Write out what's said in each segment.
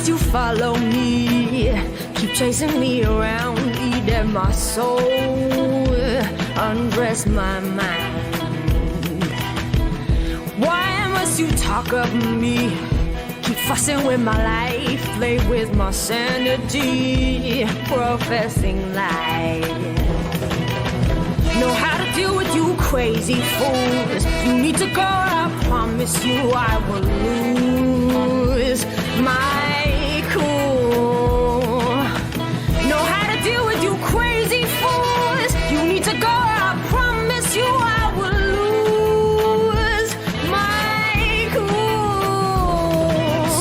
must you follow me? Keep chasing me around, eat at my soul, undress my mind. Why must you talk of me? Keep fussing with my life, play with my sanity, professing lies. Know how to deal with you crazy fools. You need to go, I promise you I will lose my cool. Know how to deal with you crazy fools. You need to go, I promise you I will lose my cool.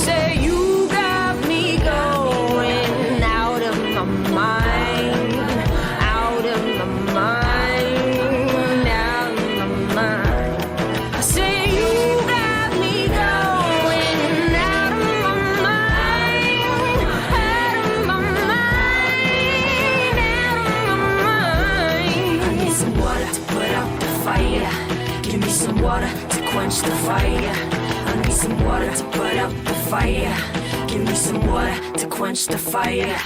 Say you got me going out of my mind, out of my mind. Water to quench the fire. I need some water to put out the fire. Give me some water to quench the fire.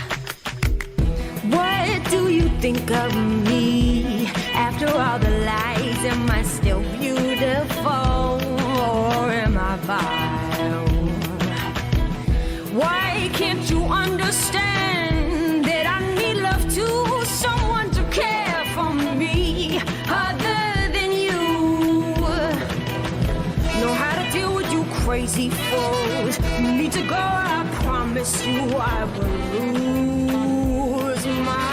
What do you think of me? After all the lies, am I still beautiful or am I vile? Why can't you understand that I need love too? Someone to care for me other than you. Know how to deal with you crazy fools. You need to go, I promise you I will lose my